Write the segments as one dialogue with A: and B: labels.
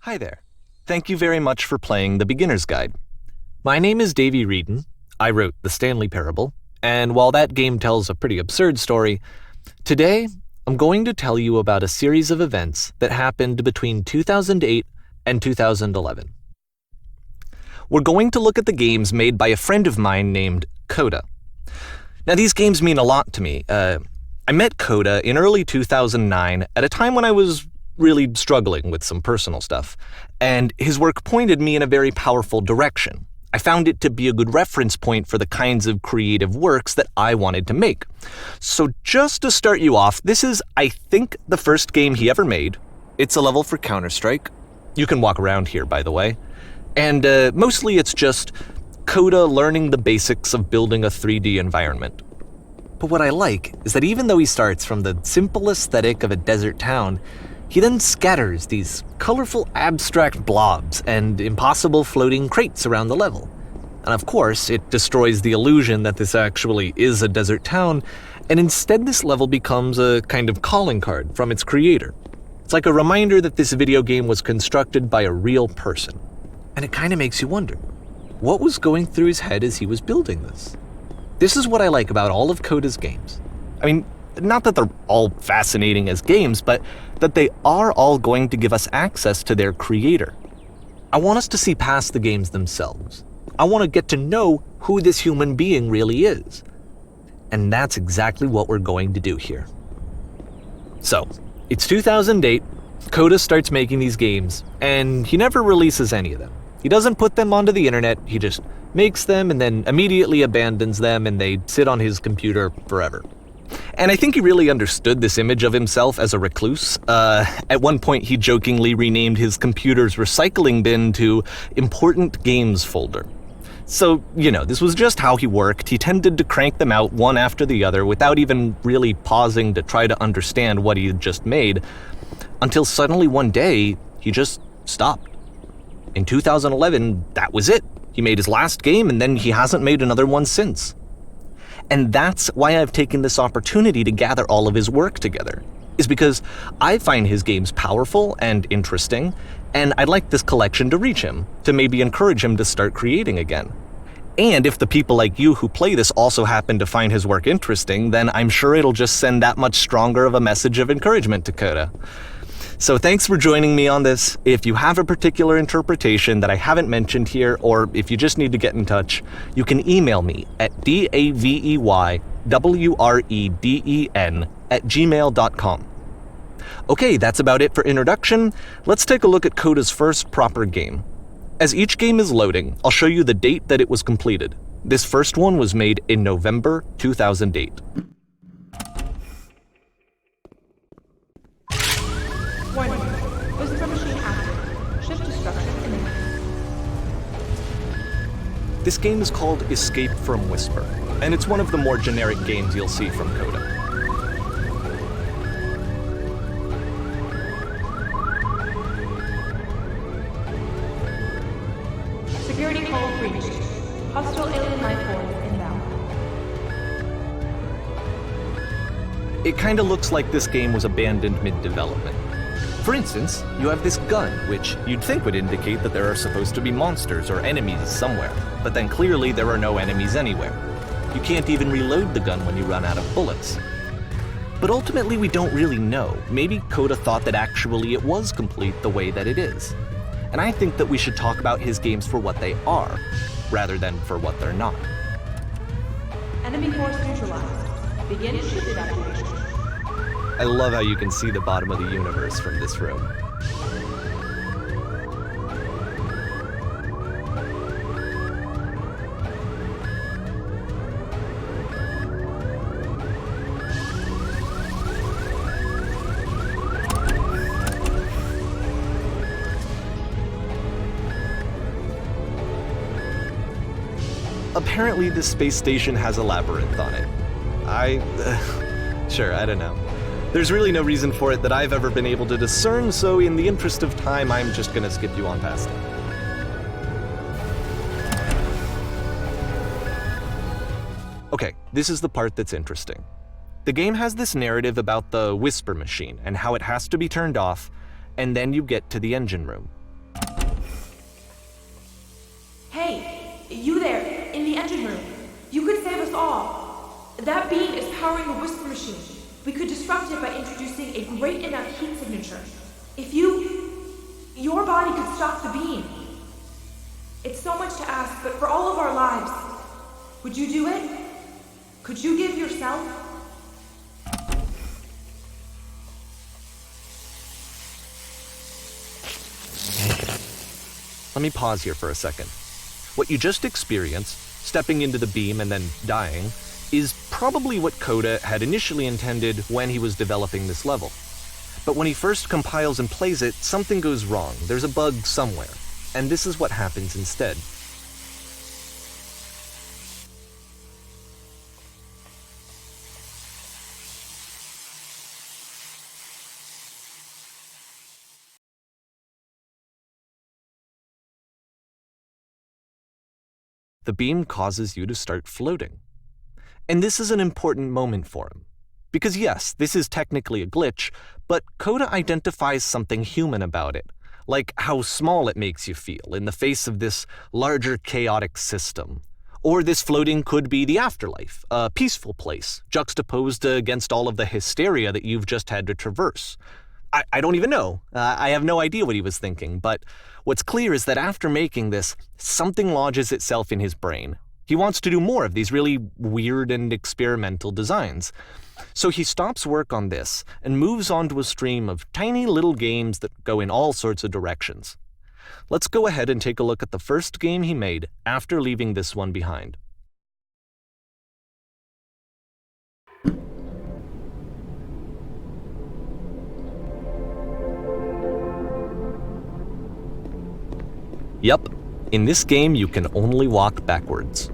A: Hi there. Thank you very much for playing The Beginner's Guide. My name is Davey Reedon. I wrote the Stanley Parable, and while that game tells a pretty absurd story, today I'm going to tell you about a series of events that happened between 2008 and 2011. We're going to look at the games made by a friend of mine named Coda. Now, these games mean a lot to me. I met Coda in early 2009 at a time when I was really struggling with some personal stuff, and his work pointed me in a very powerful direction. I found it to be a good reference point for the kinds of creative works that I wanted to make. So just to start you off, this is, I think, the first game he ever made. It's a level for Counter-Strike. You can walk around here, by the way. And mostly it's just Coda learning the basics of building a 3D environment. But what I like is that even though he starts from the simple aesthetic of a desert town, he then scatters these colorful abstract blobs and impossible floating crates around the level. And of course, it destroys the illusion that this actually is a desert town, and instead this level becomes a kind of calling card from its creator. It's like a reminder that this video game was constructed by a real person. And it kind of makes you wonder, what was going through his head as he was building this? This is what I like about all of Coda's games. I mean, not that they're all fascinating as games, but that they are all going to give us access to their creator. I want us to see past the games themselves. I want to get to know who this human being really is. And that's exactly what we're going to do here. So, it's 2008, Coda starts making these games, and he never releases any of them. He doesn't put them onto the internet, he just makes them and then immediately abandons them, and they sit on his computer forever. And I think he really understood this image of himself as a recluse. At one point, he jokingly renamed his computer's recycling bin to Important Games Folder. So, this was just how he worked. He tended to crank them out one after the other without even really pausing to try to understand what he had just made, until suddenly one day, he just stopped. In 2011, that was it. He made his last game, and then he hasn't made another one since. And that's why I've taken this opportunity to gather all of his work together, is because I find his games powerful and interesting, and I'd like this collection to reach him, to maybe encourage him to start creating again. And if the people like you who play this also happen to find his work interesting, then I'm sure it'll just send that much stronger of a message of encouragement to Coda. So thanks for joining me on this. If you have a particular interpretation that I haven't mentioned here, or if you just need to get in touch, you can email me at daveywreden@gmail.com. Okay, that's about it for introduction. Let's take a look at Coda's first proper game. As each game is loading, I'll show you the date that it was completed. This first one was made in November 2008.
B: Warning. Whisper machine active. Shift destruction imminent.
A: This game is called Escape from Whisper, and it's one of the more generic games you'll see from Coda.
B: Security call breached. Hostile alien life form inbound.
A: It kinda looks like this game was abandoned mid-development. For instance, you have this gun, which you'd think would indicate that there are supposed to be monsters or enemies somewhere, but then clearly there are no enemies anywhere. You can't even reload the gun when you run out of bullets. But ultimately we don't really know. Maybe Coda thought that actually it was complete the way that it is. And I think that we should talk about his games for what they are, rather than for what they're not.
B: Enemy force neutralized. Begin ship evacuation.
A: I love how you can see the bottom of the universe from this room. Apparently this space station has a labyrinth on it. Sure, I don't know. There's really no reason for it that I've ever been able to discern, so in the interest of time, I'm just gonna skip you on past it. Okay, this is the part that's interesting. The game has this narrative about the whisper machine and how it has to be turned off, and then you get to the engine room.
B: all. That beam is powering the whisper machine. We could disrupt it by introducing a great enough heat signature. If your body could stop the beam. It's so much to ask, but for all of our lives, would you do it? Could you give yourself?
A: Let me pause here for a second. What you just experienced, stepping into the beam and then dying, is probably what Coda had initially intended when he was developing this level. But when he first compiles and plays it, something goes wrong. There's a bug somewhere. And this is what happens instead. The beam causes you to start floating. And this is an important moment for him. Because yes, this is technically a glitch, but Coda identifies something human about it, like how small it makes you feel in the face of this larger chaotic system. Or this floating could be the afterlife, a peaceful place, juxtaposed against all of the hysteria that you've just had to traverse. I don't even know. I have no idea what he was thinking, but what's clear is that after making this, something lodges itself in his brain. He wants to do more of these really weird and experimental designs. So he stops work on this and moves on to a stream of tiny little games that go in all sorts of directions. Let's go ahead and take a look at the first game he made after leaving this one behind. Yep, in this game you can only walk backwards.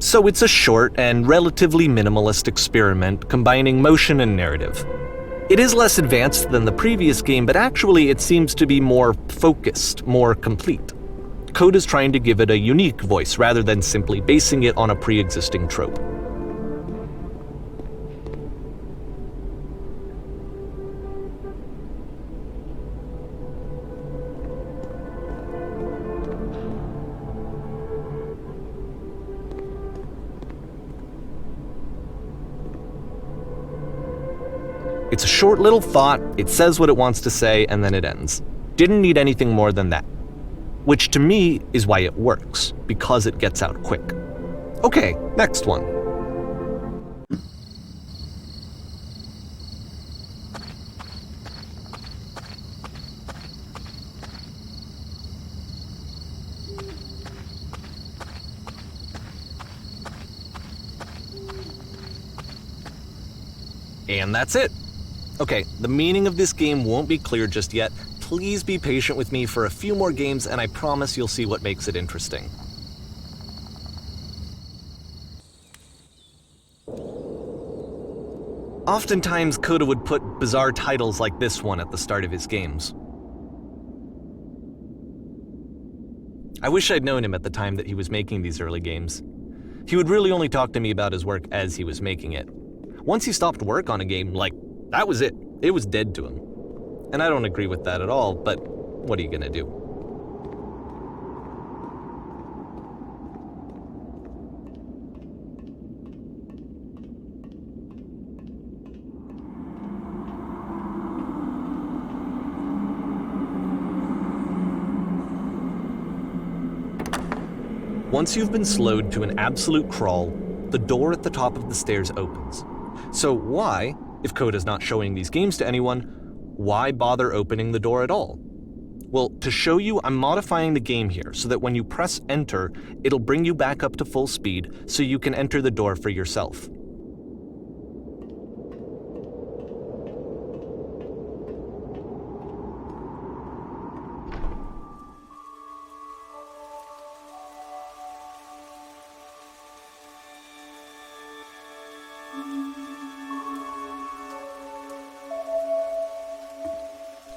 A: So it's a short and relatively minimalist experiment combining motion and narrative. It is less advanced than the previous game, but actually it seems to be more focused, more complete. Coda's trying to give it a unique voice rather than simply basing it on a pre-existing trope. It's a short little thought, it says what it wants to say, and then it ends. Didn't need anything more than that. Which to me is why it works, because it gets out quick. Okay, next one. And that's it. Okay, the meaning of this game won't be clear just yet. Please be patient with me for a few more games, and I promise you'll see what makes it interesting. Oftentimes, Coda would put bizarre titles like this one at the start of his games. I wish I'd known him at the time that he was making these early games. He would really only talk to me about his work as he was making it. Once he stopped work on a game, that was it. It was dead to him. And I don't agree with that at all, but what are you gonna do? Once you've been slowed to an absolute crawl, the door at the top of the stairs opens. So why, if Coda's not showing these games to anyone, why bother opening the door at all? Well, to show you, I'm modifying the game here so that when you press enter, it'll bring you back up to full speed so you can enter the door for yourself.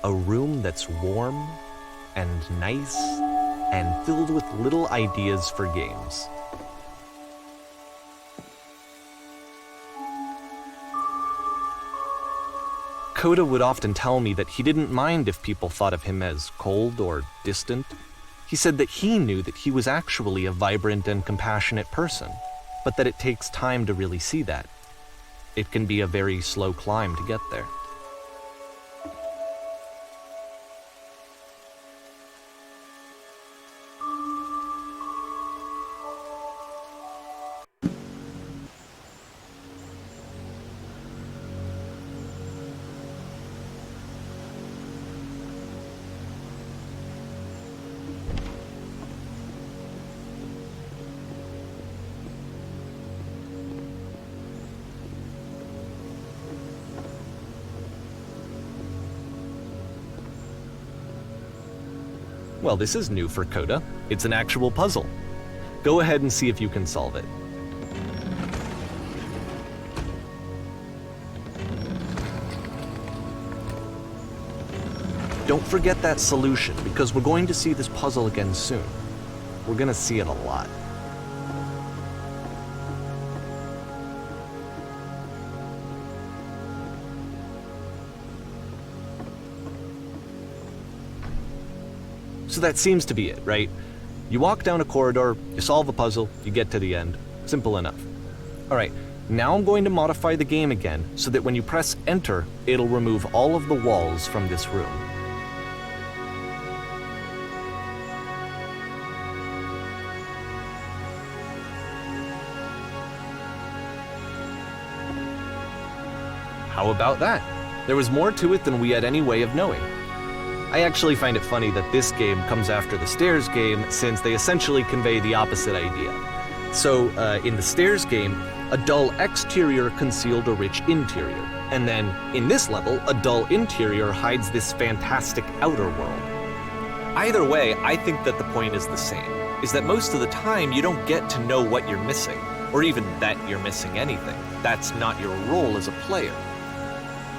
A: A room that's warm and nice and filled with little ideas for games. Coda would often tell me that he didn't mind if people thought of him as cold or distant. He said that he knew that he was actually a vibrant and compassionate person, but that it takes time to really see that. It can be a very slow climb to get there. Well, this is new for Coda. It's an actual puzzle. Go ahead and see if you can solve it. Don't forget that solution, because we're going to see this puzzle again soon. We're going to see it a lot. So that seems to be it, right? You walk down a corridor, you solve a puzzle, you get to the end. Simple enough. All right, now I'm going to modify the game again so that when you press enter, it'll remove all of the walls from this room. How about that? There was more to it than we had any way of knowing. I actually find it funny that this game comes after the Stairs game, since they essentially convey the opposite idea. So, in the Stairs game, a dull exterior concealed a rich interior, and then, in this level, a dull interior hides this fantastic outer world. Either way, I think that the point is the same, is that most of the time you don't get to know what you're missing, or even that you're missing anything. That's not your role as a player.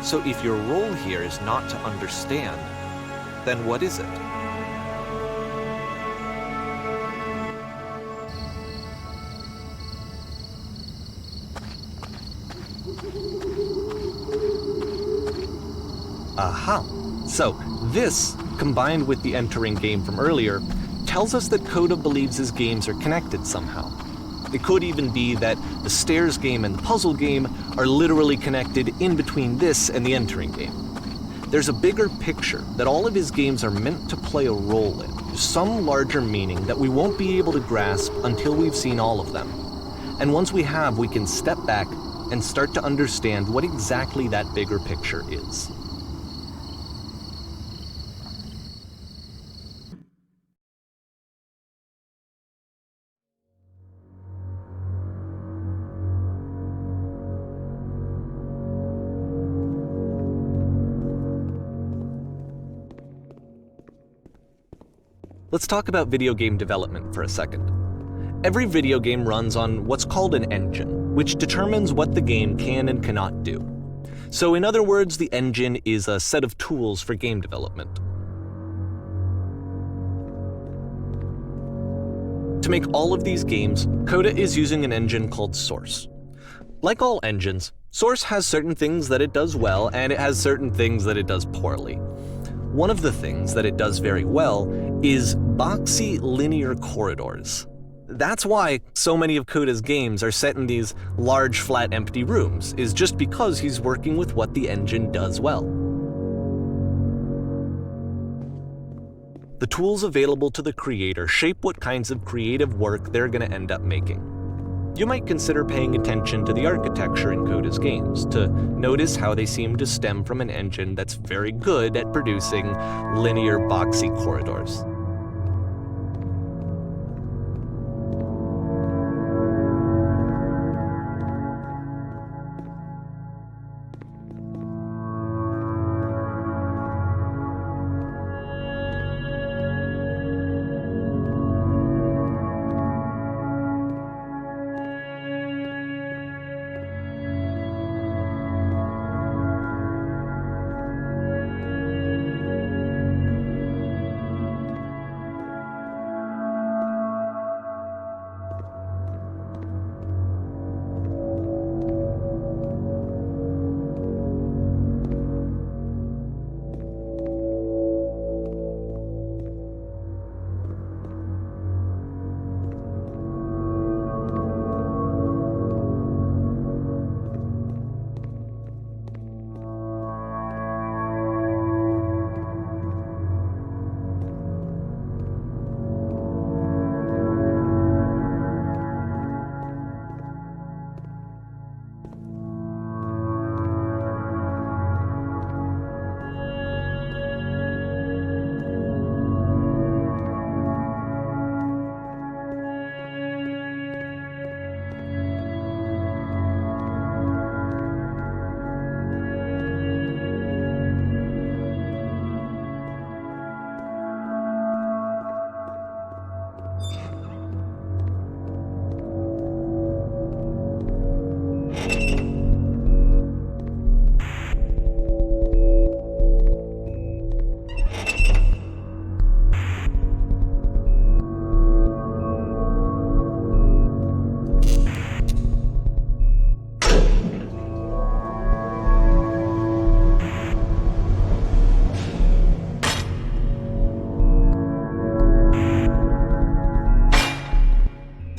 A: So if your role here is not to understand, then what is it? Aha! So, this, combined with the entering game from earlier, tells us that Coda believes his games are connected somehow. It could even be that the Stairs game and the puzzle game are literally connected in between this and the entering game. There's a bigger picture that all of his games are meant to play a role in, some larger meaning that we won't be able to grasp until we've seen all of them. And once we have, we can step back and start to understand what exactly that bigger picture is. Let's talk about video game development for a second. Every video game runs on what's called an engine, which determines what the game can and cannot do. So in other words, the engine is a set of tools for game development. To make all of these games, Coda is using an engine called Source. Like all engines, Source has certain things that it does well, and it has certain things that it does poorly. One of the things that it does very well is boxy linear corridors. That's why so many of Coda's games are set in these large, flat, empty rooms, is just because he's working with what the engine does well. The tools available to the creator shape what kinds of creative work they're going to end up making. You might consider paying attention to the architecture in Coda's games to notice how they seem to stem from an engine that's very good at producing linear, boxy corridors.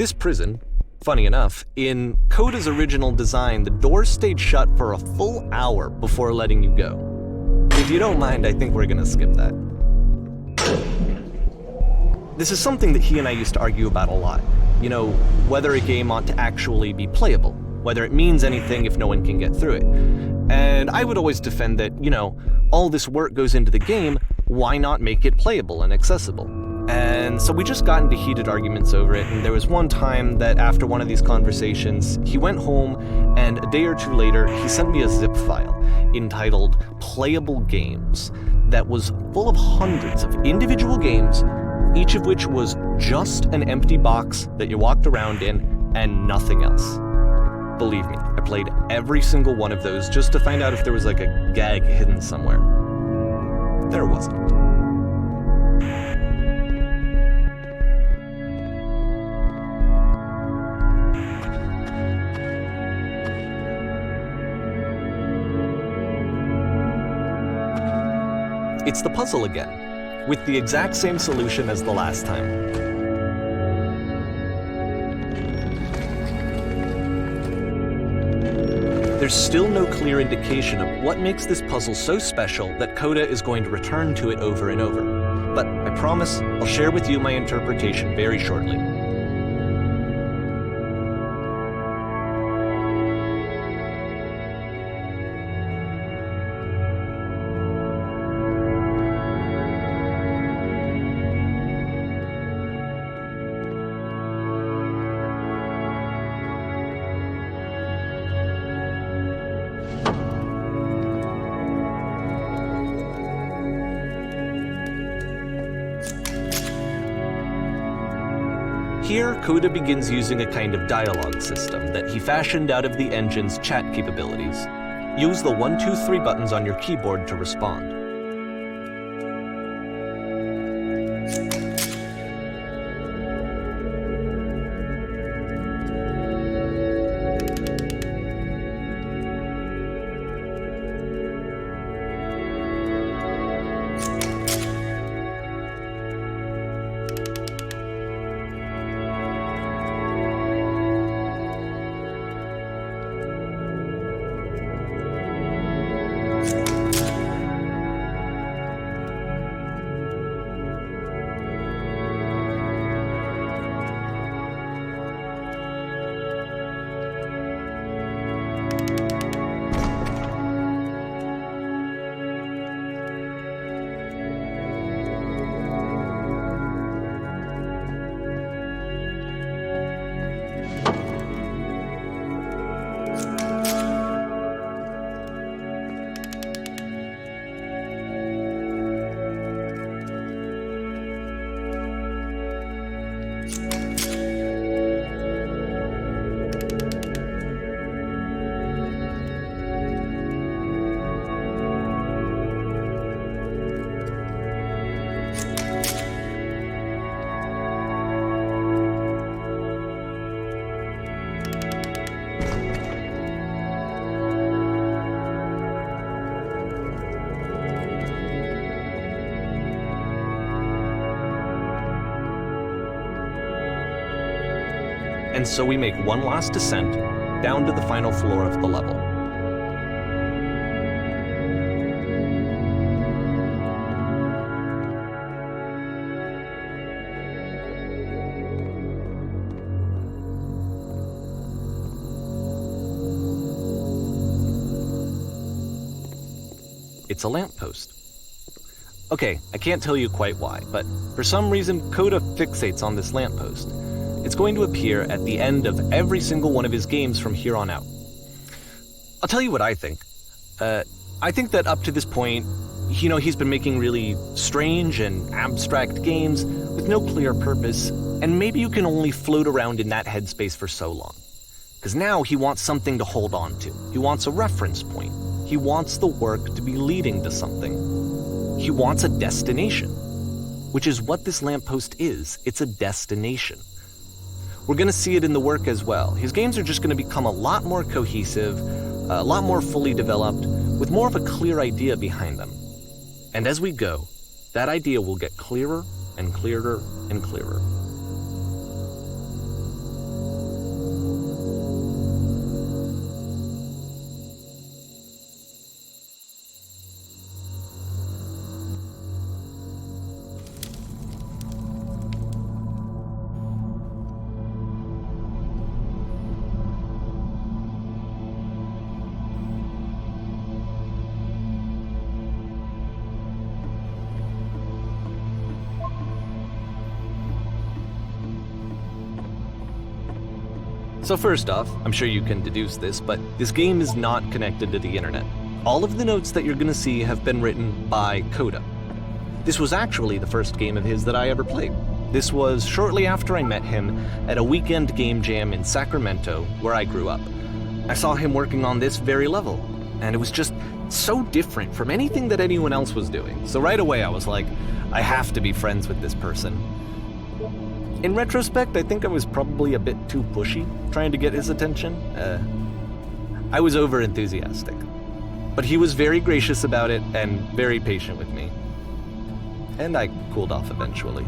A: This prison, funny enough, in Coda's original design, the doors stayed shut for a full hour before letting you go. If you don't mind, I think we're gonna skip that. This is something that he and I used to argue about a lot. You know, whether a game ought to actually be playable, whether it means anything if no one can get through it. And I would always defend that, all this work goes into the game, why not make it playable and accessible? And so we just got into heated arguments over it, and there was one time that after one of these conversations, he went home, and a day or two later, he sent me a zip file entitled Playable Games that was full of hundreds of individual games, each of which was just an empty box that you walked around in and nothing else. Believe me, I played every single one of those just to find out if there was like a gag hidden somewhere. There wasn't. It's the puzzle again, with the exact same solution as the last time. There's still no clear indication of what makes this puzzle so special that Coda is going to return to it over and over. But I promise I'll share with you my interpretation very shortly. Here, Coda begins using a kind of dialogue system that he fashioned out of the engine's chat capabilities. Use the 1, 2, 3 buttons on your keyboard to respond. And so we make one last descent down to the final floor of the level. It's a lamppost. Okay, I can't tell you quite why, but for some reason Coda fixates on this lamppost. It's going to appear at the end of every single one of his games from here on out. I'll tell you what I think. I think that up to this point, he's been making really strange and abstract games with no clear purpose, and maybe you can only float around in that headspace for so long. Because now he wants something to hold on to. He wants a reference point. He wants the work to be leading to something. He wants a destination, which is what this lamppost is. It's a destination. We're going to see it in the work as well. His games are just going to become a lot more cohesive, a lot more fully developed, with more of a clear idea behind them. And as we go, that idea will get clearer and clearer and clearer. So first off, I'm sure you can deduce this, but this game is not connected to the internet. All of the notes that you're gonna see have been written by Coda. This was actually the first game of his that I ever played. This was shortly after I met him at a weekend game jam in Sacramento, where I grew up. I saw him working on this very level, and it was just so different from anything that anyone else was doing. So right away I was like, I have to be friends with this person. In retrospect, I think I was probably a bit too pushy, trying to get his attention. I was over-enthusiastic. But he was very gracious about it and very patient with me. And I cooled off eventually.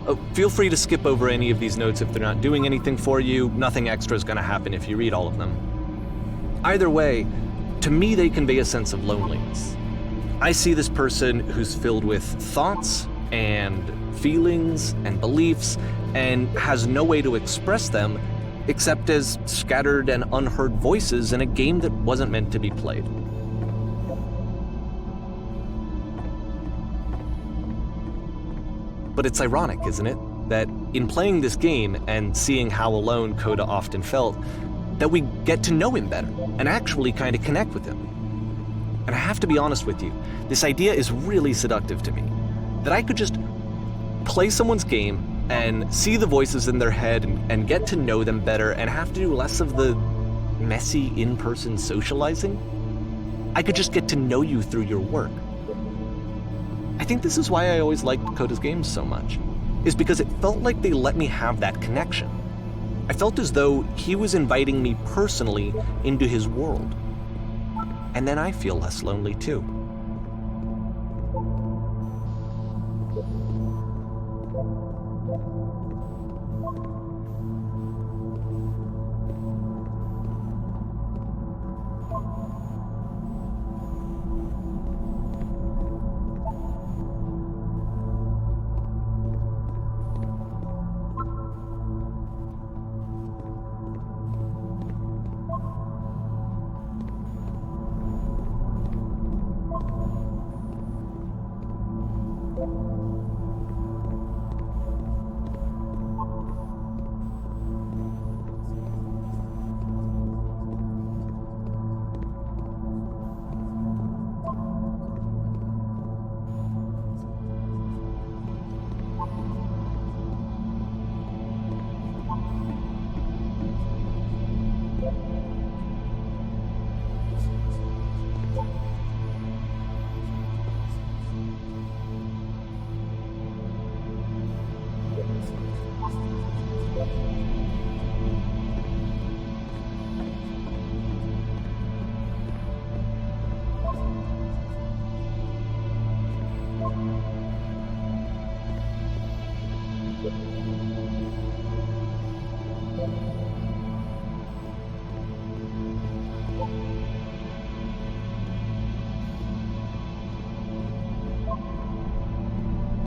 A: Oh, feel free to skip over any of these notes if they're not doing anything for you. Nothing extra is going to happen if you read all of them. Either way, to me they convey a sense of loneliness. I see this person who's filled with thoughts and feelings and beliefs and has no way to express them except as scattered and unheard voices in a game that wasn't meant to be played. But it's ironic, isn't it, that in playing this game and seeing how alone Coda often felt, that we get to know him better and actually kind of connect with him. And I have to be honest with you, this idea is really seductive to me. That I could just play someone's game and see the voices in their head and get to know them better and have to do less of the messy in-person socializing. I could just get to know you through your work. I think this is why I always liked Coda's games so much, is because it felt like they let me have that connection. I felt as though he was inviting me personally into his world. And then I feel less lonely too.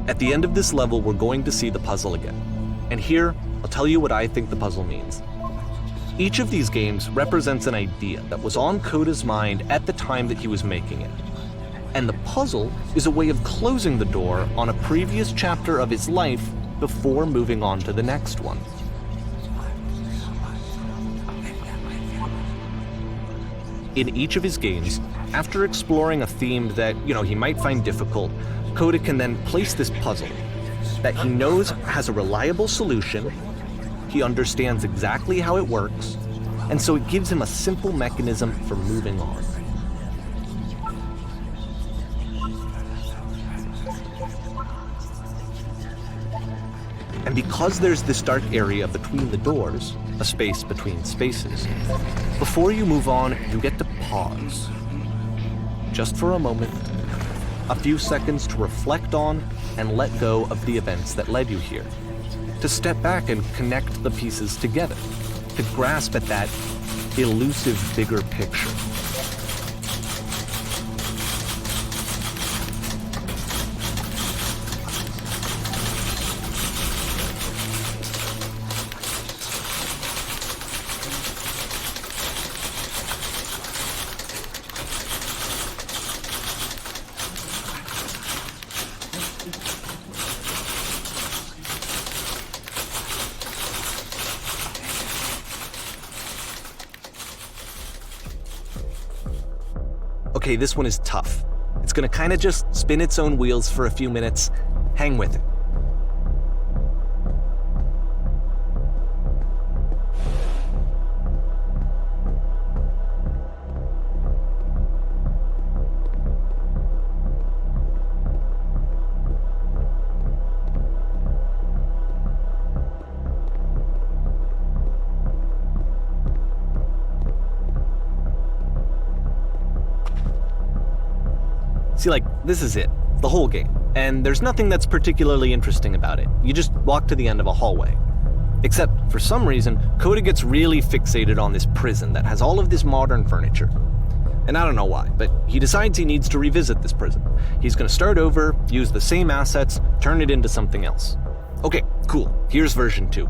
A: At the end of this level, we're going to see the puzzle again. And here, I'll tell you what I think the puzzle means. Each of these games represents an idea that was on Coda's mind at the time that he was making it. And the puzzle is a way of closing the door on a previous chapter of his life before moving on to the next one. In each of his games, after exploring a theme that, he might find difficult, Coda can then place this puzzle that he knows has a reliable solution, he understands exactly how it works, and so it gives him a simple mechanism for moving on. And because there's this dark area between the doors, a space between spaces, before you move on, you get to pause. Just for a moment, a few seconds to reflect on and let go of the events that led you here. To step back and connect the pieces together. To grasp at that elusive bigger picture. Okay, this one is tough. It's gonna kind of just spin its own wheels for a few minutes. Hang with it. See, like, this is it, the whole game, and there's nothing that's particularly interesting about it. You just walk to the end of a hallway. Except, for some reason, Coda gets really fixated on this prison that has all of this modern furniture. And I don't know why, but he decides he needs to revisit this prison. He's gonna start over, use the same assets, turn it into something else. Okay, cool, here's version 2.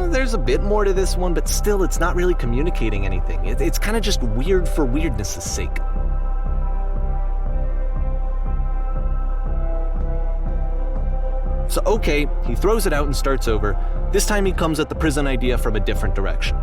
A: There's a bit more to this one, but still it's not really communicating anything. It's kind of just weird for weirdness' sake. So okay, he throws it out and starts over. This time he comes at the prison idea from a different direction.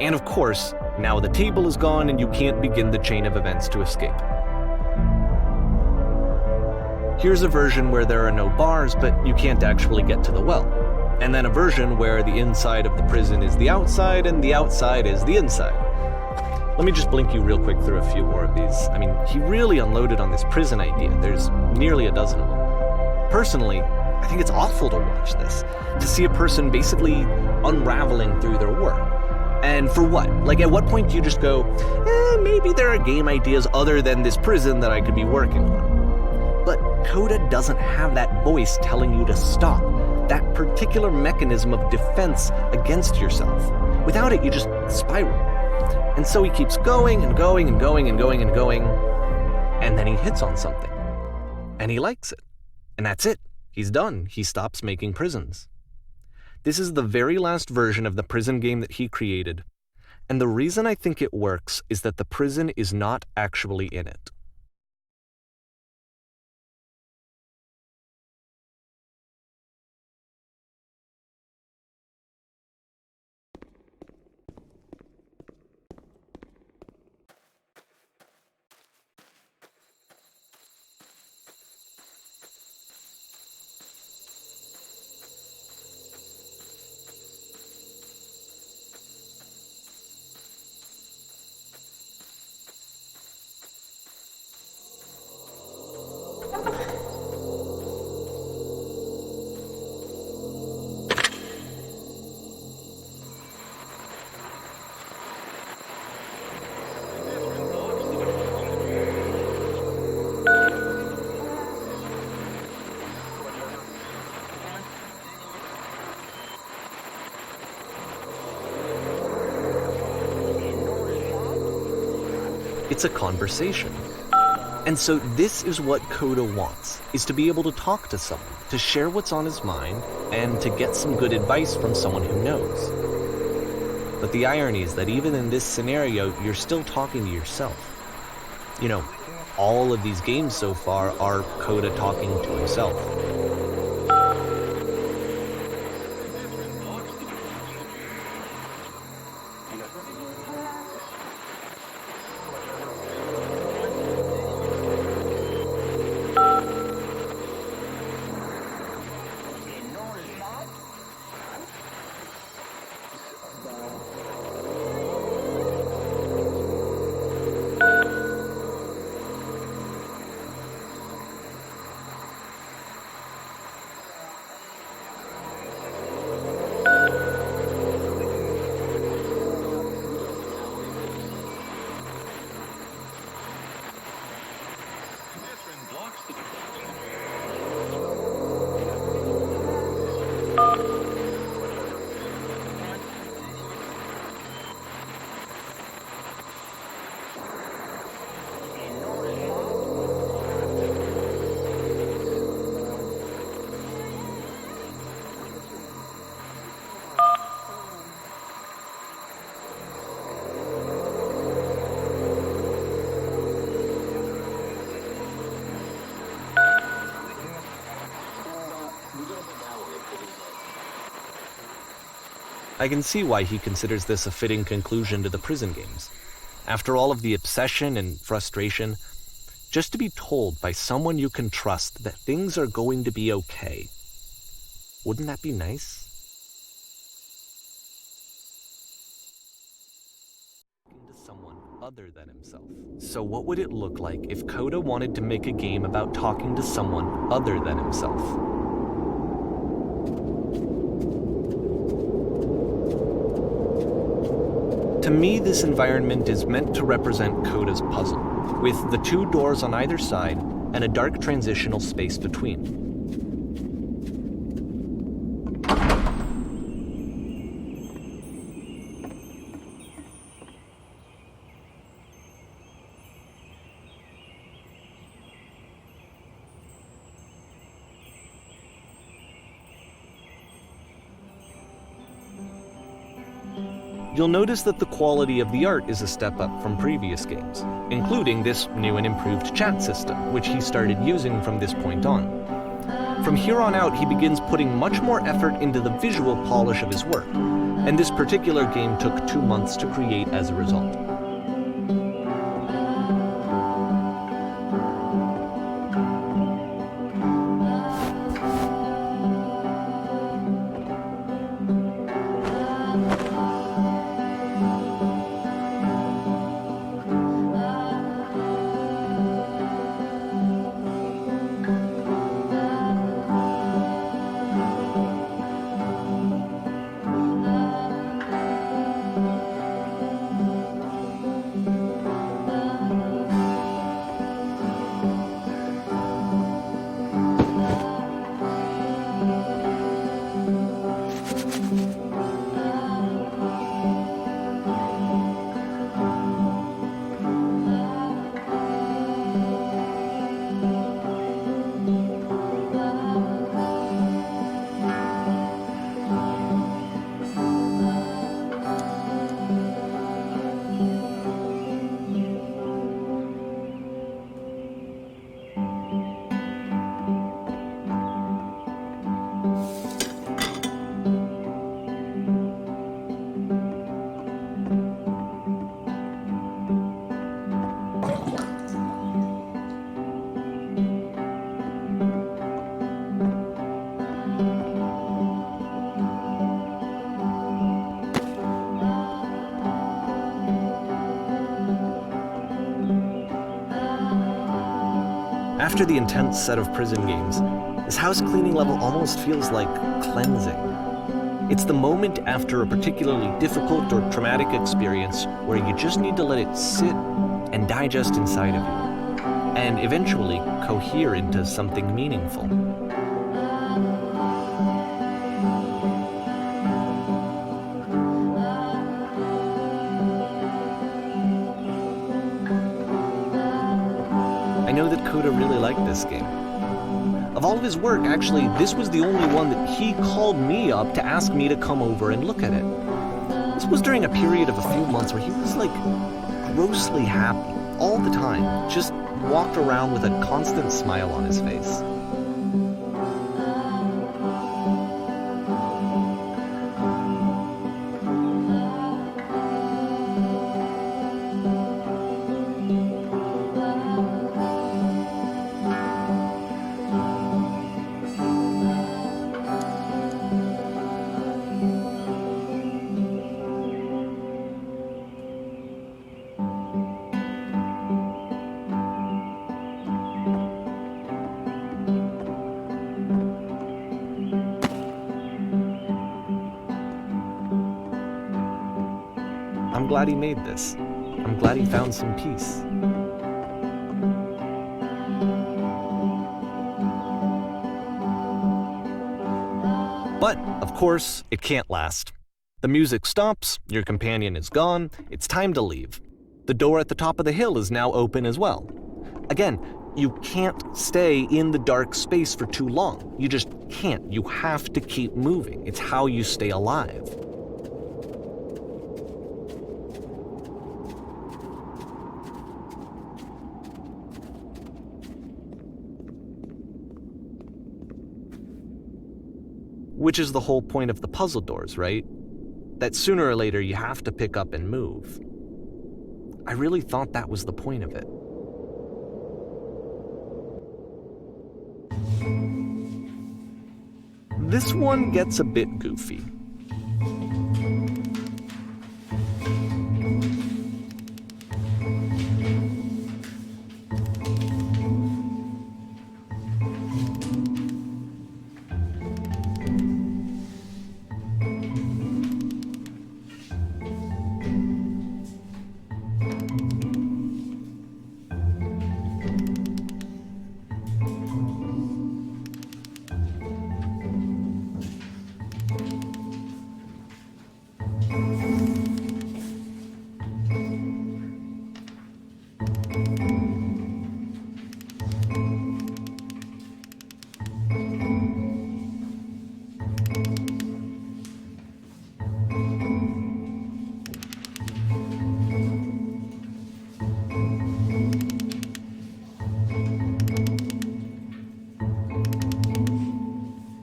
A: And of course, now the table is gone and you can't begin the chain of events to escape. Here's a version where there are no bars, but you can't actually get to the well. And then a version where the inside of the prison is the outside and the outside is the inside. Let me just blink you real quick through a few more of these. I mean, he really unloaded on this prison idea. There's nearly a dozen of them. Personally, I think it's awful to watch this, to see a person basically unraveling through their work. And for what? Like, at what point do you just go, maybe there are game ideas other than this prison that I could be working on? But Coda doesn't have that voice telling you to stop, that particular mechanism of defense against yourself. Without it, you just spiral. And so he keeps going and going and going and going and going, and then he hits on something. And he likes it. And that's it. He's done. He stops making prisons. This is the very last version of the prison game that he created, and the reason I think it works is that the prison is not actually in it. It's a conversation. And so this is what Coda wants, is to be able to talk to someone, to share what's on his mind, and to get some good advice from someone who knows. But the irony is that even in this scenario, you're still talking to yourself. You know, all of these games so far are Coda talking to himself. I can see why he considers this a fitting conclusion to the prison games. After all of the obsession and frustration, just to be told by someone you can trust that things are going to be okay. Wouldn't that be nice? To someone other than himself. So what would it look like if Coda wanted to make a game about talking to someone other than himself? To me, this environment is meant to represent Coda's puzzle, with the two doors on either side and a dark transitional space between. You'll notice that the quality of the art is a step up from previous games, including this new and improved chat system, which he started using from this point on. From here on out, he begins putting much more effort into the visual polish of his work, and this particular game took 2 months to create as a result. After the intense set of prison games, this house cleaning level almost feels like cleansing. It's the moment after a particularly difficult or traumatic experience where you just need to let it sit and digest inside of you, and eventually cohere into something meaningful. I know that Coda really liked this game. Of all of his work, actually, this was the only one that he called me up to ask me to come over and look at it. This was during a period of a few months where he was like grossly happy all the time, just walked around with a constant smile on his face. I'm glad he made this. I'm glad he found some peace. But, of course, it can't last. The music stops, your companion is gone, it's time to leave. The door at the top of the hill is now open as well. Again, you can't stay in the dark space for too long. You just can't. You have to keep moving. It's how you stay alive. Which is the whole point of the puzzle doors, right? That sooner or later you have to pick up and move. I really thought that was the point of it. This one gets a bit goofy.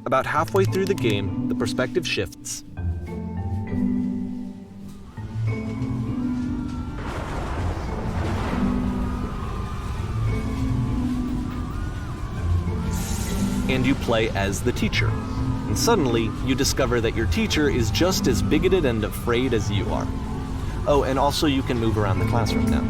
A: About halfway through the game, the perspective shifts. And you play as the teacher. And suddenly, you discover that your teacher is just as bigoted and afraid as you are. Oh, and also you can move around the classroom now.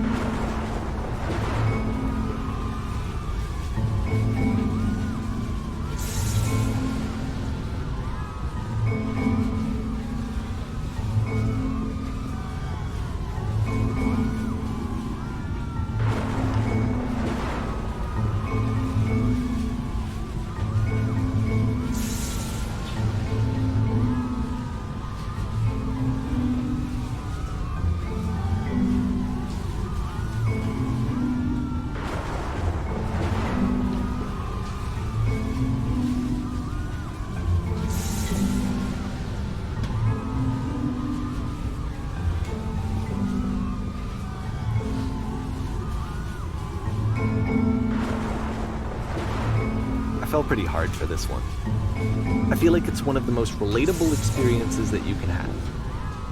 A: I fell pretty hard for this one. I feel like it's one of the most relatable experiences that you can have.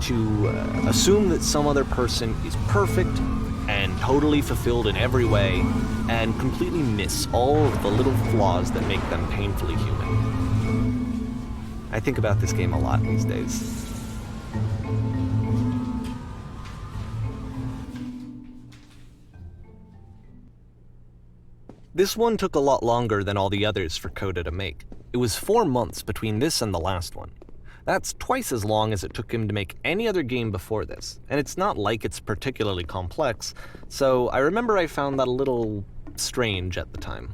A: To assume that some other person is perfect and totally fulfilled in every way, and completely miss all of the little flaws that make them painfully human. I think about this game a lot these days. This one took a lot longer than all the others for Coda to make. It was 4 months between this and the last one. That's twice as long as it took him to make any other game before this, and it's not like it's particularly complex, so I remember I found that a little strange at the time.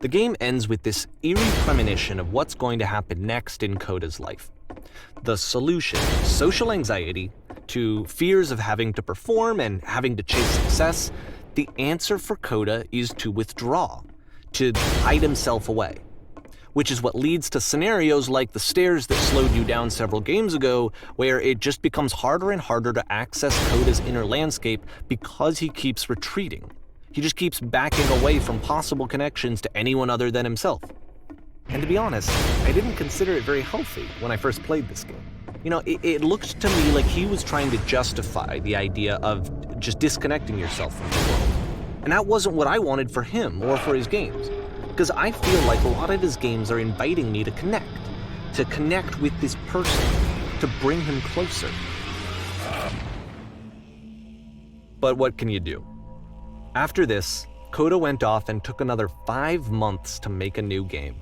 A: The game ends with this eerie premonition of what's going to happen next in Coda's life. The solution, social anxiety, to fears of having to perform and having to chase success, the answer for Coda is to withdraw, to hide himself away. Which is what leads to scenarios like the stairs that slowed you down several games ago, where it just becomes harder and harder to access Coda's inner landscape because he keeps retreating. He just keeps backing away from possible connections to anyone other than himself. And to be honest, I didn't consider it very healthy when I first played this game. You know, it looked to me like he was trying to justify the idea of just disconnecting yourself from the world. And that wasn't what I wanted for him or for his games. Because I feel like a lot of his games are inviting me to connect with this person, to bring him closer. But what can you do? After this, Coda went off and took another 5 months to make a new game.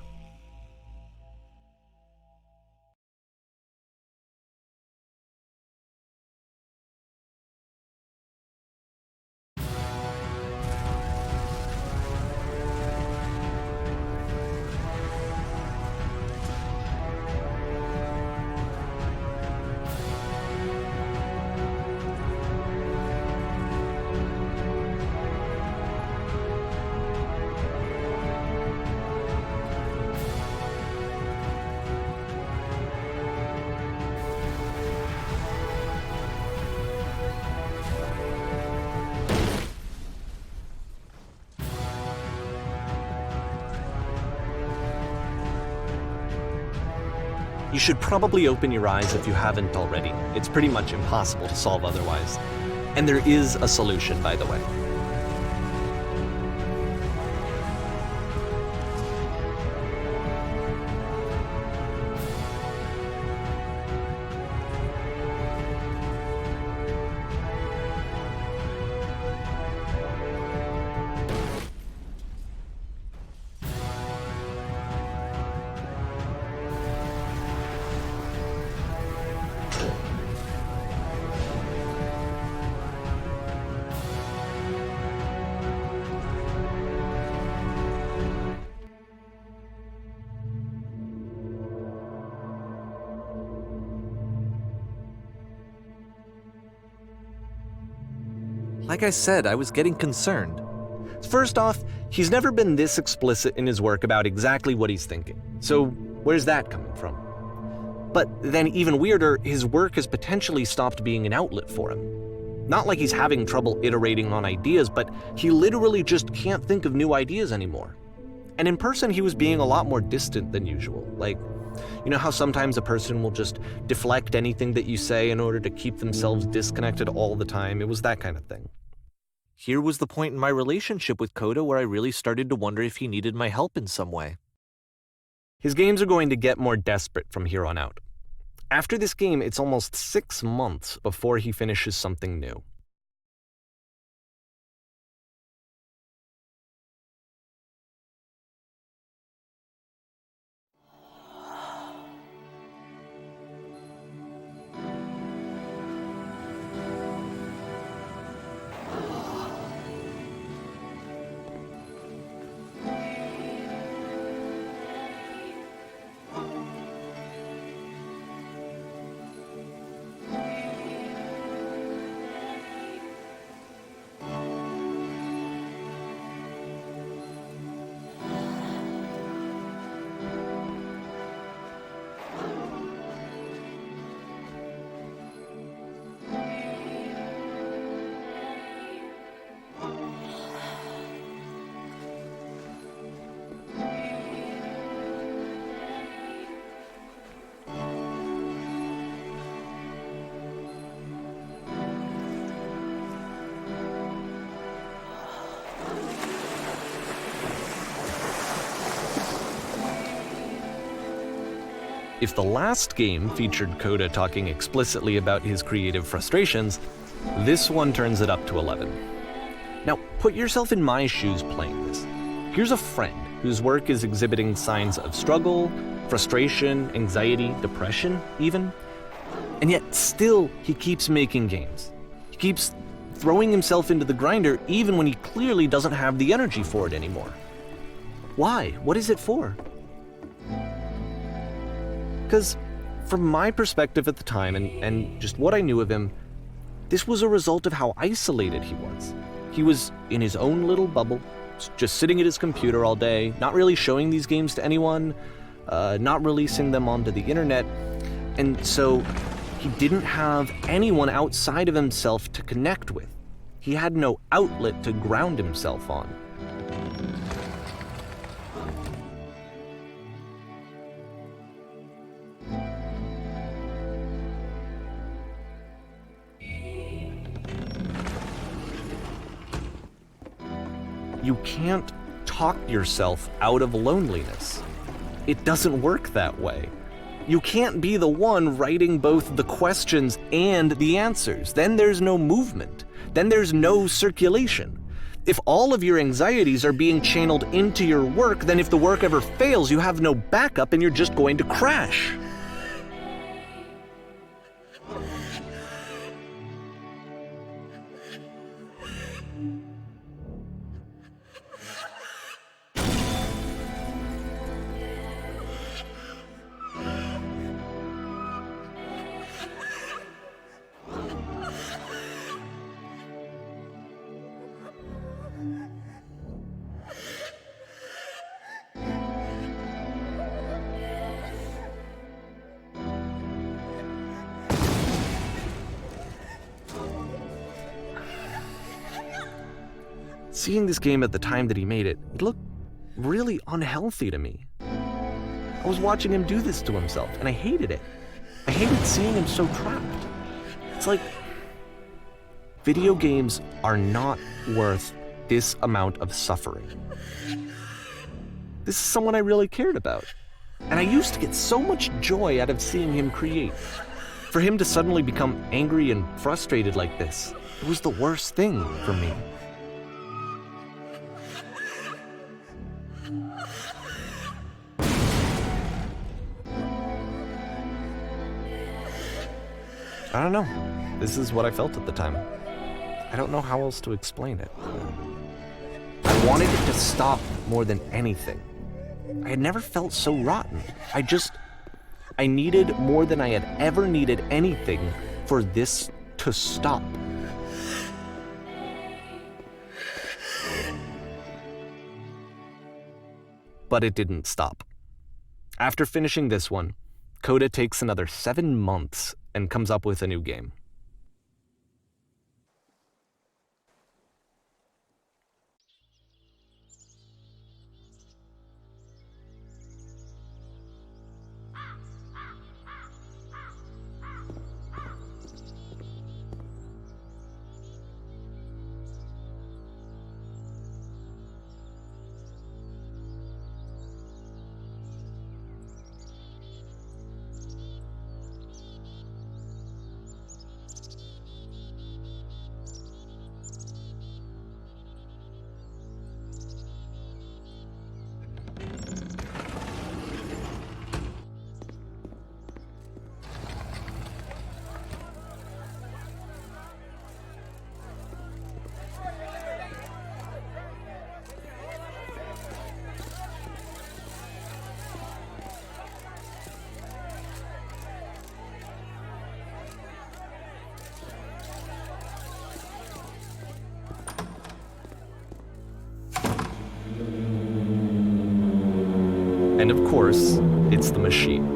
A: You should probably open your eyes if you haven't already. It's pretty much impossible to solve otherwise. And there is a solution, by the way. Like I said, I was getting concerned. First off, he's never been this explicit in his work about exactly what he's thinking. So where's that coming from? But then even weirder, his work has potentially stopped being an outlet for him. Not like he's having trouble iterating on ideas, but he literally just can't think of new ideas anymore. And in person, he was being a lot more distant than usual. Like, you know how sometimes a person will just deflect anything that you say in order to keep themselves disconnected all the time? It was that kind of thing. Here was the point in my relationship with Coda where I really started to wonder if he needed my help in some way. His games are going to get more desperate from here on out. After this game, it's almost 6 months before he finishes something new. If the last game featured Coda talking explicitly about his creative frustrations, this one turns it up to 11. Now, put yourself in my shoes playing this. Here's a friend whose work is exhibiting signs of struggle, frustration, anxiety, depression, even. And yet, still, he keeps making games. He keeps throwing himself into the grinder even when he clearly doesn't have the energy for it anymore. Why? What is it for? Because from my perspective at the time and just what I knew of him, this was a result of how isolated he was. He was in his own little bubble, just sitting at his computer all day, not really showing these games to anyone, not releasing them onto the internet, and so he didn't have anyone outside of himself to connect with. He had no outlet to ground himself on. You can't talk yourself out of loneliness. It doesn't work that way. You can't be the one writing both the questions and the answers. Then there's no movement. Then there's no circulation. If all of your anxieties are being channeled into your work, then if the work ever fails, you have no backup and you're just going to crash. Seeing this game at the time that he made it, it looked really unhealthy to me. I was watching him do this to himself, and I hated it. I hated seeing him so trapped. It's like, video games are not worth this amount of suffering. This is someone I really cared about, and I used to get so much joy out of seeing him create. For him to suddenly become angry and frustrated like this, it was the worst thing for me. I don't know. This is what I felt at the time. I don't know how else to explain it. I wanted it to stop more than anything. I had never felt so rotten. I needed more than I had ever needed anything for this to stop. But it didn't stop. After finishing this one, Coda takes another 7 months and comes up with a new game. And of course, it's the machine.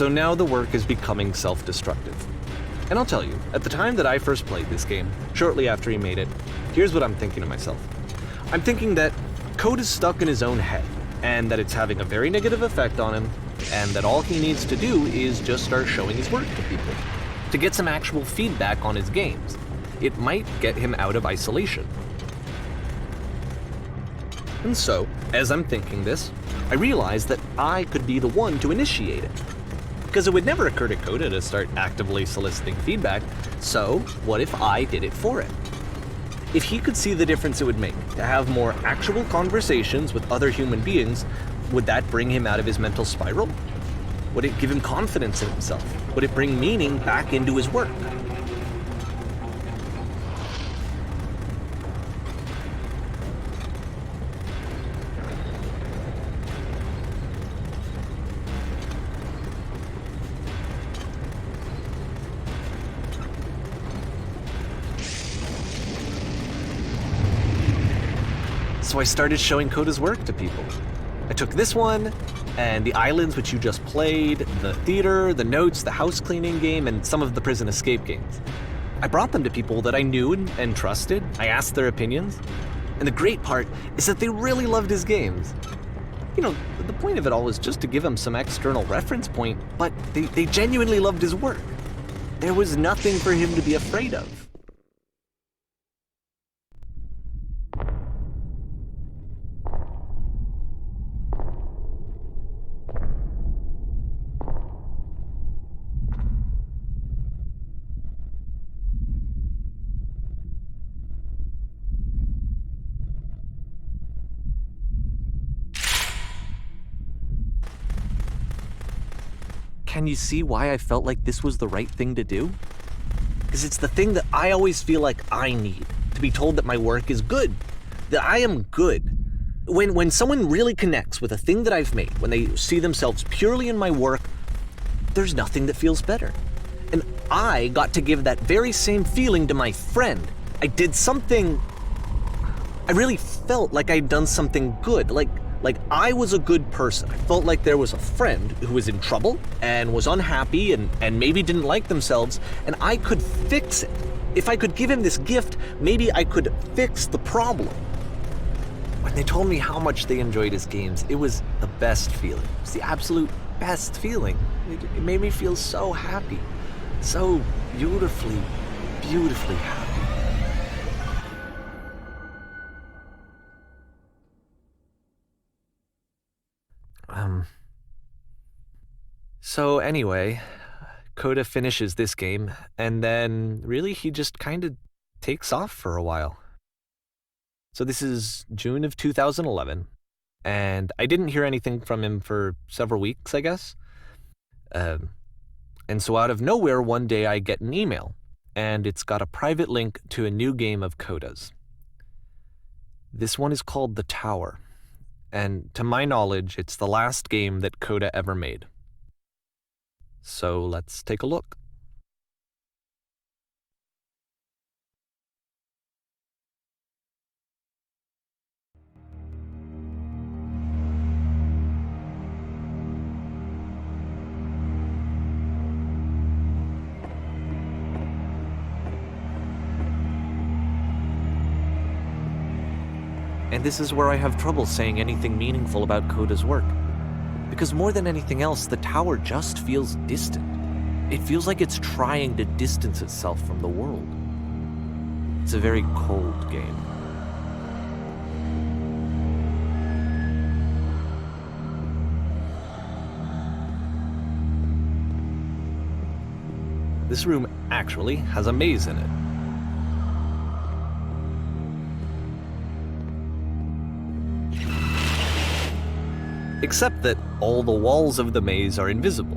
A: So now the work is becoming self-destructive. And I'll tell you, at the time that I first played this game, shortly after he made it, here's what I'm thinking to myself. I'm thinking that code is stuck in his own head, and that it's having a very negative effect on him, and that all he needs to do is just start showing his work to people, to get some actual feedback on his games. It might get him out of isolation. And so, as I'm thinking this, I realize that I could be the one to initiate it. Because it would never occur to Coda to start actively soliciting feedback, so what if I did it for him? If he could see the difference it would make to have more actual conversations with other human beings, would that bring him out of his mental spiral? Would it give him confidence in himself? Would it bring meaning back into his work? So I started showing Coda's work to people. I took this one, and the islands which you just played, the theater, the notes, the house cleaning game, and some of the prison escape games. I brought them to people that I knew and trusted. I asked their opinions. And the great part is that they really loved his games. You know, the point of it all was just to give him some external reference point, but they genuinely loved his work. There was nothing for him to be afraid of. Can you see why I felt like this was the right thing to do? Because it's the thing that I always feel like I need, to be told that my work is good, that I am good. When someone really connects with a thing that I've made, when they see themselves purely in my work, there's nothing that feels better. And I got to give that very same feeling to my friend. I did something, I really felt like I'd done something good, like I was a good person. I felt like there was a friend who was in trouble and was unhappy and maybe didn't like themselves, and I could fix it. If I could give him this gift, maybe I could fix the problem. When they told me how much they enjoyed his games, it was the best feeling. It was the absolute best feeling. It made me feel so happy, so beautifully, beautifully happy. So anyway, Coda finishes this game, and then really he just kind of takes off for a while. So this is June of 2011, and I didn't hear anything from him for several weeks, I guess. And so out of nowhere, one day I get an email, and it's got a private link to a new game of Coda's. This one is called The Tower, and to my knowledge, it's the last game that Coda ever made. So let's take a look. And this is where I have trouble saying anything meaningful about Coda's work. Because more than anything else, the tower just feels distant. It feels like it's trying to distance itself from the world. It's a very cold game. This room actually has a maze in it. Except that all the walls of the maze are invisible.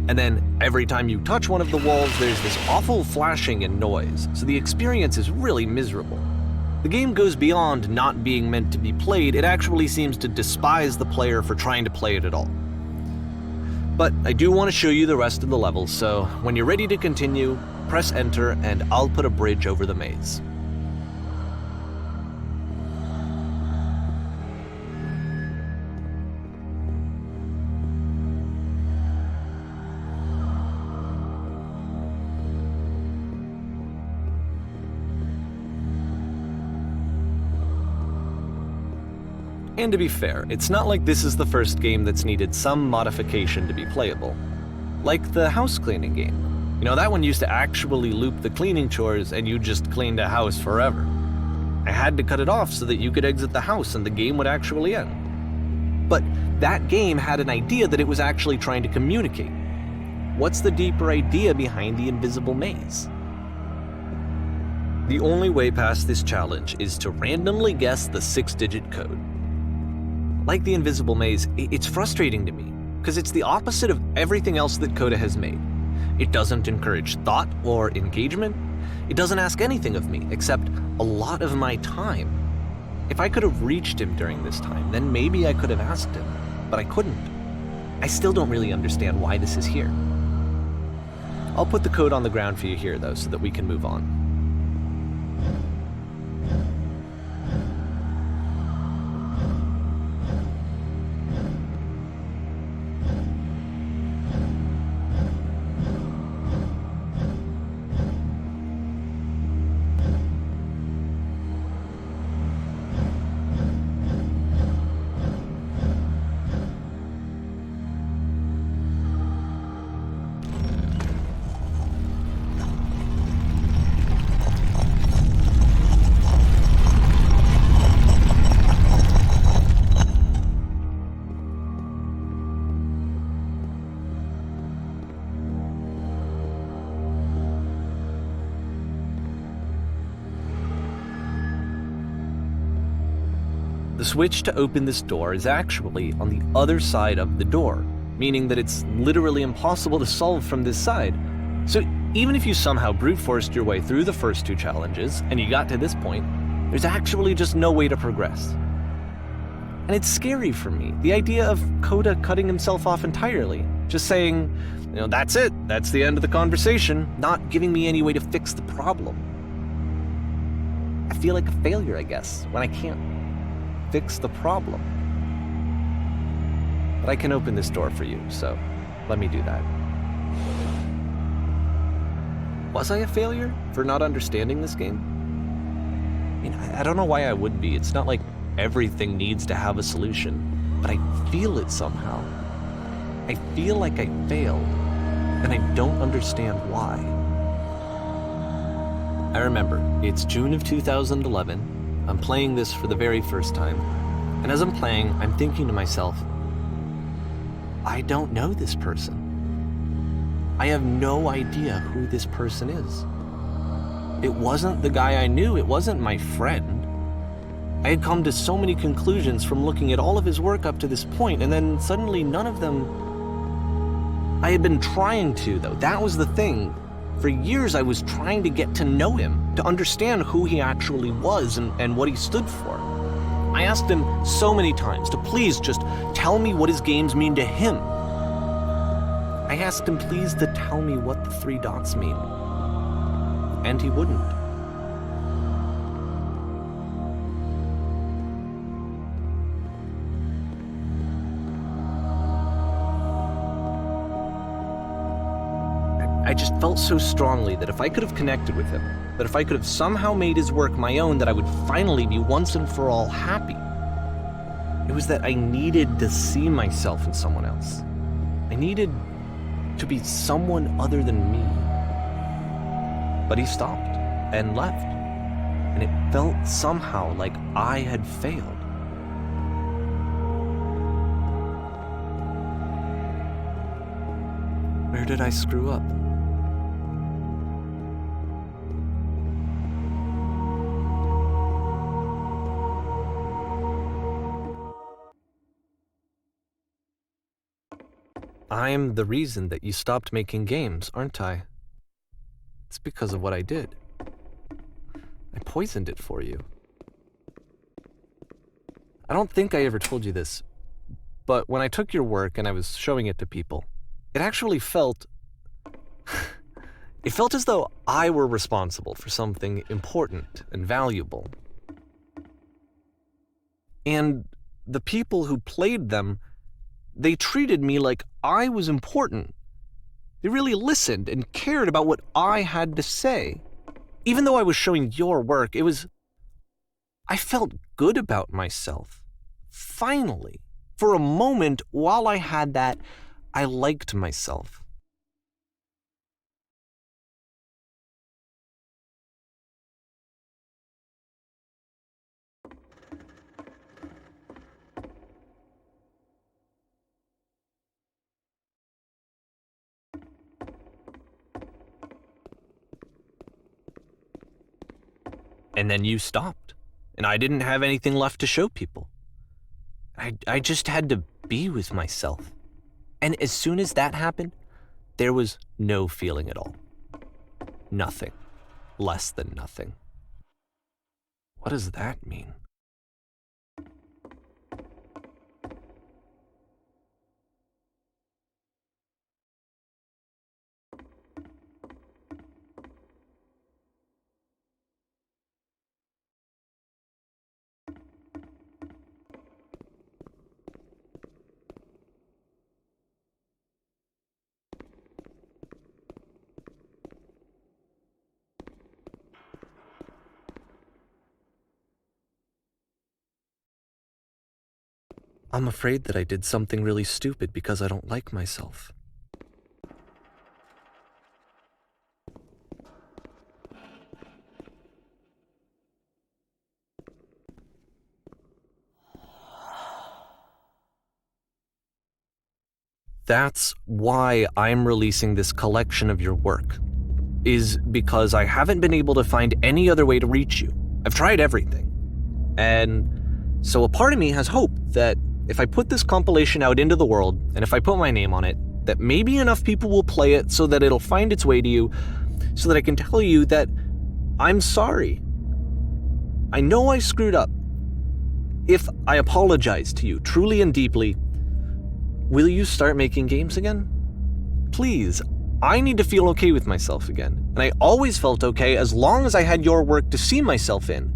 A: And then every time you touch one of the walls, there's this awful flashing and noise, so the experience is really miserable. The game goes beyond not being meant to be played, it actually seems to despise the player for trying to play it at all. But I do want to show you the rest of the levels, so when you're ready to continue, press enter and I'll put a bridge over the maze. And to be fair, it's not like this is the first game that's needed some modification to be playable. Like the house cleaning game. That one used to actually loop the cleaning chores and you just cleaned a house forever. I had to cut it off so that you could exit the house and the game would actually end. But that game had an idea that it was actually trying to communicate. What's the deeper idea behind the invisible maze? The only way past this challenge is to randomly guess the 6-digit code. Like the invisible maze, it's frustrating to me, because it's the opposite of everything else that Coda has made. It doesn't encourage thought or engagement. It doesn't ask anything of me, except a lot of my time. If I could have reached him during this time, then maybe I could have asked him, but I couldn't. I still don't really understand why this is here. I'll put the code on the ground for you here, though, so that we can move on. The switch to open this door is actually on the other side of the door, meaning that it's literally impossible to solve from this side. So even if you somehow brute forced your way through the first 2 challenges and you got to this point, there's actually just no way to progress. And it's scary for me, the idea of Coda cutting himself off entirely, just saying, that's it, that's the end of the conversation, not giving me any way to fix the problem. I feel like a failure, I guess, when I can't fix the problem. But I can open this door for you, so let me do that. Was I a failure for not understanding this game? I don't know why I would be. It's not like everything needs to have a solution, but I feel it somehow. I feel like I failed, and I don't understand why. I remember, it's June of 2011. I'm playing this for the very first time, and as I'm playing, I'm thinking to myself, I don't know this person. I have no idea who this person is. It wasn't the guy I knew, it wasn't my friend. I had come to so many conclusions from looking at all of his work up to this point, and then suddenly none of them... I had been trying to, though. That was the thing. For years, I was trying to get to know him, to understand who he actually was and what he stood for. I asked him so many times to please just tell me what his games mean to him. I asked him please to tell me what the 3 dots mean. And he wouldn't. I just felt so strongly that if I could have connected with him, that if I could have somehow made his work my own, that I would finally be once and for all happy. It was that I needed to see myself in someone else. I needed to be someone other than me. But he stopped and left, and it felt somehow like I had failed. Where did I screw up? I'm the reason that you stopped making games, aren't I? It's because of what I did. I poisoned it for you. I don't think I ever told you this, but when I took your work and I was showing it to people, it actually felt... it felt as though I were responsible for something important and valuable. And the people who played them, they treated me like I was important. They really listened and cared about what I had to say. Even though I was showing your work, I felt good about myself finally, for a moment while I had that, I liked myself. And then you stopped, and I didn't have anything left to show people. I just had to be with myself. And as soon as that happened, there was no feeling at all. Nothing. Less than nothing. What does that mean? I'm afraid that I did something really stupid because I don't like myself. That's why I'm releasing this collection of your work, is because I haven't been able to find any other way to reach you. I've tried everything. And so a part of me has hope that if I put this compilation out into the world, and if I put my name on it, that maybe enough people will play it so that it'll find its way to you, so that I can tell you that I'm sorry. I know I screwed up. If I apologize to you truly and deeply, will you start making games again? Please, I need to feel okay with myself again. And I always felt okay as long as I had your work to see myself in.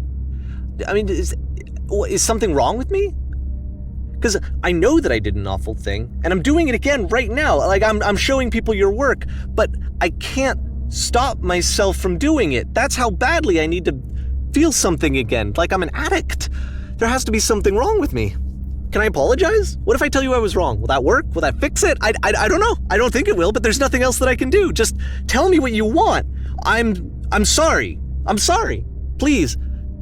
A: I mean, is something wrong with me? Because I know that I did an awful thing, and I'm doing it again right now. Like, I'm showing people your work, but I can't stop myself from doing it. That's how badly I need to feel something again, like I'm an addict. There has to be something wrong with me. Can I apologize? What if I tell you I was wrong? Will that work? Will that fix it? I don't know. I don't think it will, but there's nothing else that I can do. Just tell me what you want. I'm sorry. I'm sorry. Please,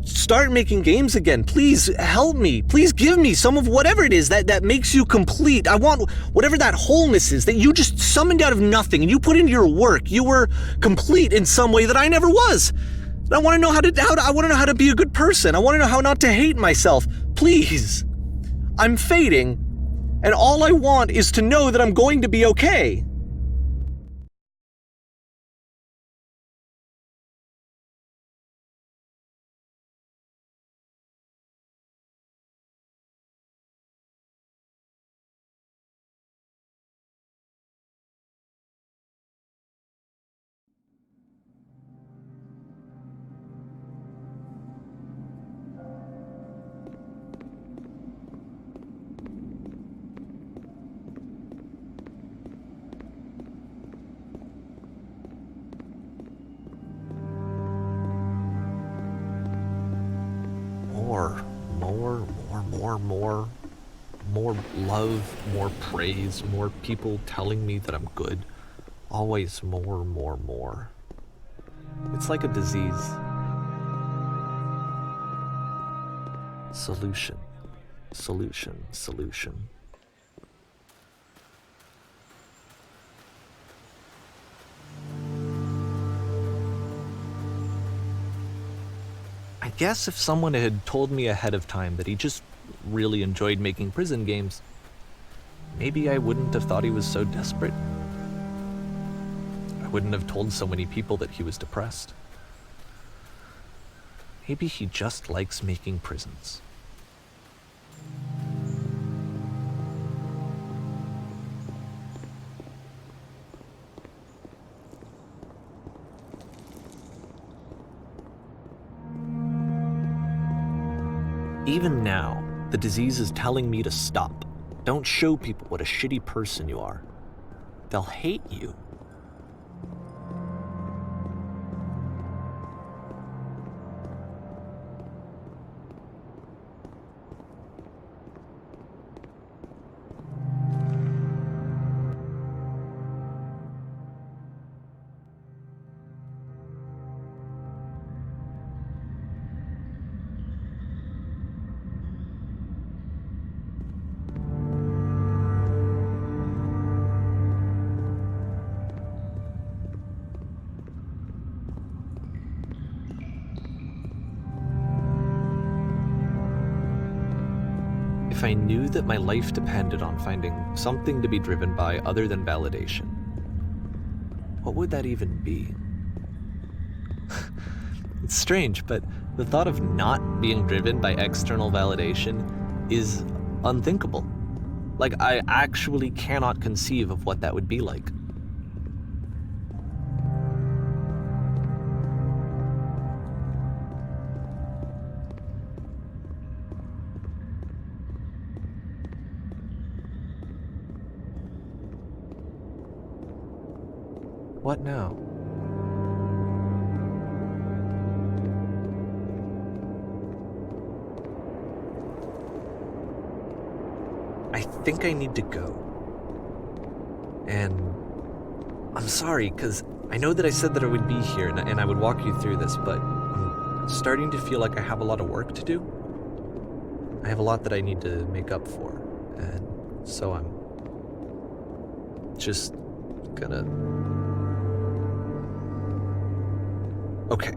A: start making games again. Please help me. Please give me some of whatever it is that makes you complete. I want whatever that wholeness is that you just summoned out of nothing and you put into your work. You were complete in some way that I never was. And I want to know I want to know how to be a good person. I want to know how not to hate myself. Please. I'm fading, and all I want is to know that I'm going to be okay. More love, more praise, more people telling me that I'm good. Always more. It's like a disease. Solution. I guess if someone had told me ahead of time that he just really enjoyed making prison games, maybe I wouldn't have thought he was so desperate. I wouldn't have told so many people that he was depressed. Maybe he just likes making prisons. Even now, the disease is telling me to stop. Don't show people what a shitty person you are. They'll hate you. if I knew that my life depended on finding something to be driven by other than validation, what would that even be? It's strange, but the thought of not being driven by external validation is unthinkable. Like, I actually cannot conceive of what that would be like. What now? I think I need to go. And I'm sorry, because I know that I said that I would be here and I would walk you through this, but I'm starting to feel like I have a lot of work to do. I have a lot that I need to make up for, and so I'm just gonna... Okay.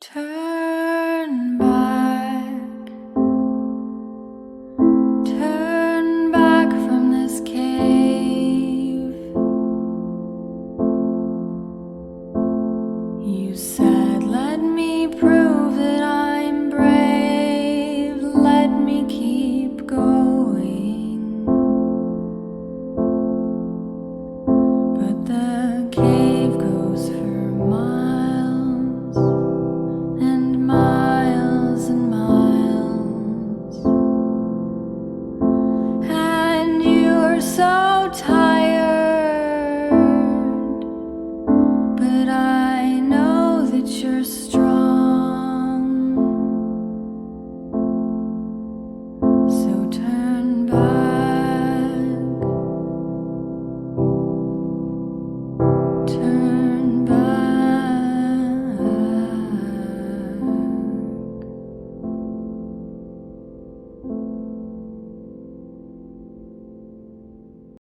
C: Turn